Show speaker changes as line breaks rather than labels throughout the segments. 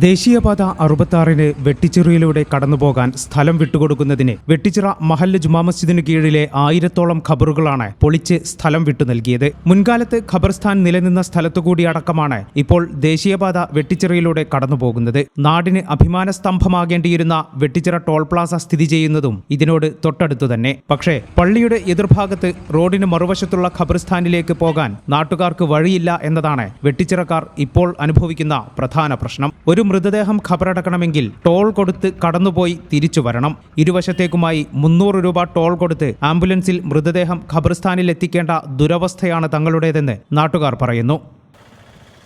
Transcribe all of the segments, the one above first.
ദേശീയപാത 66 വെട്ടിച്ചിറയിലൂടെ കടന്നുപോകാൻ സ്ഥലം വിട്ടുകൊടുക്കുന്നതിന് വെട്ടിച്ചിറ മഹല്ല് ജുമാ മസ്ജിദിനു കീഴിലെ 1000-ഓളം ഖബറുകളാണ് പൊളിച്ച് സ്ഥലം വിട്ടു നൽകിയത്. മുൻകാലത്ത് ഖബർസ്ഥാൻ നിലനിന്ന സ്ഥലത്തുകൂടി അടക്കമാണ് ഇപ്പോൾ ദേശീയപാത വെട്ടിച്ചിറയിലൂടെ കടന്നുപോകുന്നത്. നാടിന് അഭിമാന സ്തംഭമാകേണ്ടിയിരുന്ന വെട്ടിച്ചിറ ടോൾ പ്ലാസ സ്ഥിതി ചെയ്യുന്നതും ഇതിനോട് തൊട്ടടുത്തു തന്നെ. പക്ഷേ പള്ളിയുടെ എതിർഭാഗത്ത് റോഡിന് മറുവശത്തുള്ള ഖബർസ്ഥാനിലേക്ക് പോകാൻ നാട്ടുകാർക്ക് വഴിയില്ല എന്നതാണ് വെട്ടിച്ചിറക്കാർ ഇപ്പോൾ അനുഭവിക്കുന്ന പ്രധാന പ്രശ്നം. ഒരു മൃതദേഹം ഖബറടക്കണമെങ്കിൽ ടോൾ കൊടുത്ത് കടന്നുപോയി തിരിച്ചു വരണം. ഇരുവശത്തേക്കുമായി 300 രൂപ ടോൾ കൊടുത്ത് ആംബുലൻസിൽ മൃതദേഹം ഖബർസ്ഥാനിൽ എത്തിക്കേണ്ട ദുരവസ്ഥയാണ് തങ്ങളുടേതെന്ന് നാട്ടുകാർ പറയുന്നു.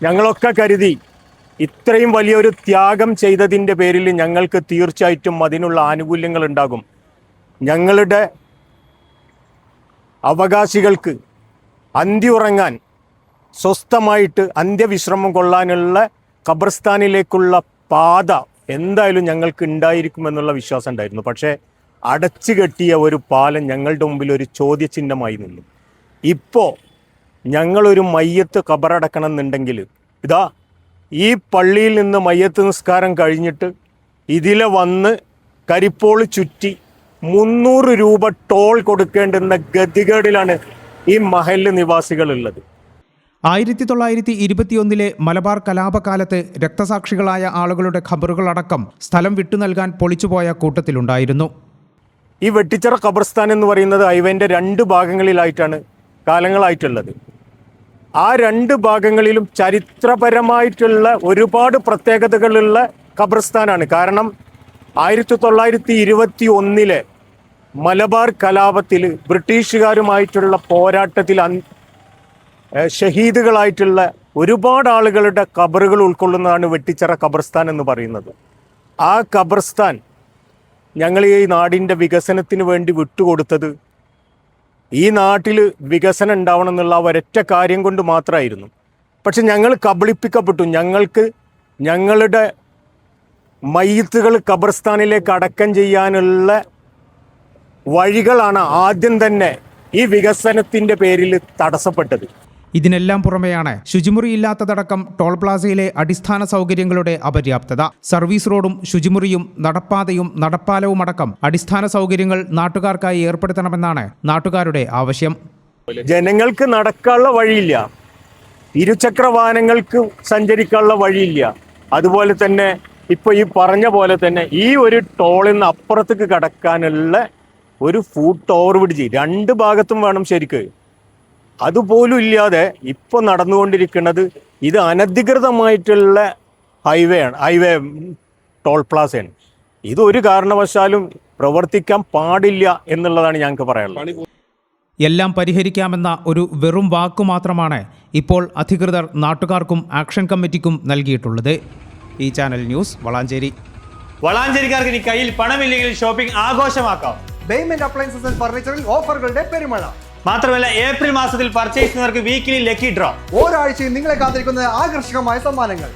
ഞങ്ങളൊക്കെ കരുതി ഇത്രയും വലിയൊരു ത്യാഗം ചെയ്തതിൻ്റെ പേരിൽ ഞങ്ങൾക്ക് തീർച്ചയായിട്ടും അതിനുള്ള ആനുകൂല്യങ്ങൾ ഉണ്ടാകും. ഞങ്ങളുടെ അവകാശികൾക്ക് അന്തിയുറങ്ങാൻ സ്വസ്ഥമായിട്ട് അന്ത്യവിശ്രമം കൊള്ളാനുള്ള ഖബർസ്ഥാനിലേക്കുള്ള പാത എന്തായാലും ഞങ്ങൾക്ക് ഉണ്ടായിരിക്കുമെന്നുള്ള വിശ്വാസം ഉണ്ടായിരുന്നു. പക്ഷേ അടച്ചു കെട്ടിയ ഒരു പാലം ഞങ്ങളുടെ മുമ്പിൽ ഒരു ചോദ്യചിഹ്നമായി നിന്നു. ഇപ്പോൾ ഞങ്ങളൊരു മയ്യത്ത് ഖബറടക്കണം എന്നുണ്ടെങ്കിൽ ഇതാ ഈ പള്ളിയിൽ നിന്ന് മയ്യത്ത് നിസ്കാരം കഴിഞ്ഞിട്ട് ഇതിലെ വന്ന് കരിപ്പോൾ ചുറ്റി 300 രൂപ ടോൾ കൊടുക്കേണ്ടുന്ന ഗതികേടിലാണ് ഈ മഹല്ല് നിവാസികളുള്ളത്.
1921 മലബാർ കലാപകാലത്ത് രക്തസാക്ഷികളായ ആളുകളുടെ ഖബറുകളടക്കം സ്ഥലം വിട്ടു നൽകാൻ പൊളിച്ചുപോയ കൂട്ടത്തിലുണ്ടായിരുന്നു.
ഈ വെട്ടിച്ചിറ ഖബർസ്ഥാൻ എന്ന് പറയുന്നത് ഹൈവേൻ്റെ 2 ഭാഗങ്ങളിലായിട്ടാണ് കാലങ്ങളായിട്ടുള്ളത്. ആ 2 ഭാഗങ്ങളിലും ചരിത്രപരമായിട്ടുള്ള ഒരുപാട് പ്രത്യേകതകളുള്ള ഖബർസ്ഥാനാണ്. കാരണം 1921 മലബാർ കലാപത്തിൽ ബ്രിട്ടീഷുകാരുമായിട്ടുള്ള പോരാട്ടത്തിൽ ഷഹീദുകളായിട്ടുള്ള ഒരുപാട് ആളുകളുടെ ഖബറുകൾ ഉൾക്കൊള്ളുന്നതാണ് വെട്ടിച്ചിറ ഖബർസ്ഥാൻ എന്ന് പറയുന്നത്. ആ ഖബർസ്ഥാൻ ഞങ്ങൾ ഈ നാടിൻ്റെ വികസനത്തിന് വേണ്ടി വിട്ടുകൊടുത്തത് ഈ നാട്ടിൽ വികസനം ഉണ്ടാവണം എന്നുള്ള ഒരൊറ്റ കാര്യം കൊണ്ട് മാത്രമായിരുന്നു. പക്ഷെ ഞങ്ങൾ കബളിപ്പിക്കപ്പെട്ടു. ഞങ്ങൾക്ക് ഞങ്ങളുടെ മയ്യിത്തുകൾ ഖബർസ്ഥാനിലേക്ക് അടക്കം ചെയ്യാനുള്ള വഴികളാണ് ആദ്യം തന്നെ ഈ വികസനത്തിൻ്റെ പേരിൽ തടസ്സപ്പെട്ടത്.
ഇതിനെല്ലാം പുറമെയാണ് ശുചിമുറിയില്ലാത്തതടക്കം ടോൾ പ്ലാസയിലെ അടിസ്ഥാന സൗകര്യങ്ങളുടെ അപര്യാപ്തത. സർവീസ് റോഡും ശുചിമുറിയും നടപ്പാതയും നടപ്പാലവും അടക്കം അടിസ്ഥാന സൗകര്യങ്ങൾ നാട്ടുകാർക്കായി ഏർപ്പെടുത്തണമെന്നാണ് നാട്ടുകാരുടെ ആവശ്യം.
ജനങ്ങൾക്ക് നടക്കാനുള്ള വഴിയില്ല, ഇരുചക്ര വാഹനങ്ങൾക്ക് സഞ്ചരിക്കാനുള്ള വഴിയില്ല. അതുപോലെ തന്നെ ഇപ്പോൾ ഈ പറഞ്ഞ പോലെ തന്നെ ഈ ഒരു ടോളിൽ നിന്ന് അപ്പുറത്തേക്ക് കടക്കാനുള്ള ഒരു ഫുട് ഓവർ ബ്രിഡ്ജ് 2 ഭാഗത്തും വേണം ശരിക്ക്. അതുപോലും ഇല്ലാതെ ഇപ്പോൾ നടന്നുകൊണ്ടിരിക്കുന്നത് ഇത് അനധികൃതമായിട്ടുള്ള ഹൈവേ ടോൾ പ്ലാസയാണ്. ഇതൊരു കാരണവശാലും പ്രവർത്തിക്കാൻ പാടില്ല എന്നുള്ളതാണ് ഞങ്ങൾക്ക് പറയാനുള്ളത്.
എല്ലാം പരിഹരിക്കാമെന്ന ഒരു വെറും വാക്കു മാത്രമാണ് ഇപ്പോൾ അധികൃതർ നാട്ടുകാർക്കും ആക്ഷൻ കമ്മിറ്റിക്കും നൽകിയിട്ടുള്ളത്. ഈ ചാനൽ ന്യൂസ് വളാഞ്ചേരി.
വളാഞ്ചേരിക്കാർക്ക് ഇനി കയ്യിൽ പണമില്ലെങ്കിൽ ഷോപ്പിംഗ് ആഘോഷമാക്കാം.
ബെയ്മെന്റ് അപ്ലയൻസസ് ആൻഡ് ഫർണിച്ചറിൽ ഓഫറുകളുടെ പെരുമഴ.
മാത്രമല്ല ഏപ്രിൽ മാസത്തിൽ പർച്ചേസ് ചെയ്യുന്നവർക്ക് വീക്കിലി ലക്കി ഡ്രോ.
ഒരാഴ്ചയും നിങ്ങളെ കാത്തിരിക്കുന്ന ആകർഷകമായ സമ്മാനങ്ങൾ.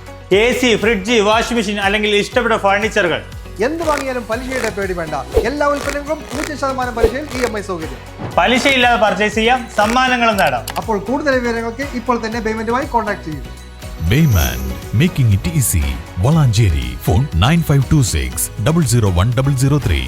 AC, ഫ്രിഡ്ജ്, വാഷിംഗ് മെഷീൻ അല്ലെങ്കിൽ ഇഷ്ടപ്പെട്ട ഫർണിച്ചറുകൾ.
എന്ത് വാങ്ങിയാലും പലിശയുടെ പേടി വേണ്ട. എല്ലാ ഉൽപ്പന്നങ്ങളും 0% പലിശയിൽ EMI സൗകര്യം.
പലിശയില്ലാതെ പർച്ചേസ് ചെയ്യാം, സമ്മാനങ്ങളും നേടാം.
അപ്പോൾ കൂടുതൽ വിവരങ്ങൾക്ക് ഇപ്പോൾ തന്നെ ബെയ്മെന്റുമായി കോൺടാക്ട് ചെയ്യൂ.
Bayman, making it easy. Valanjeri. Phone 9526 001 003.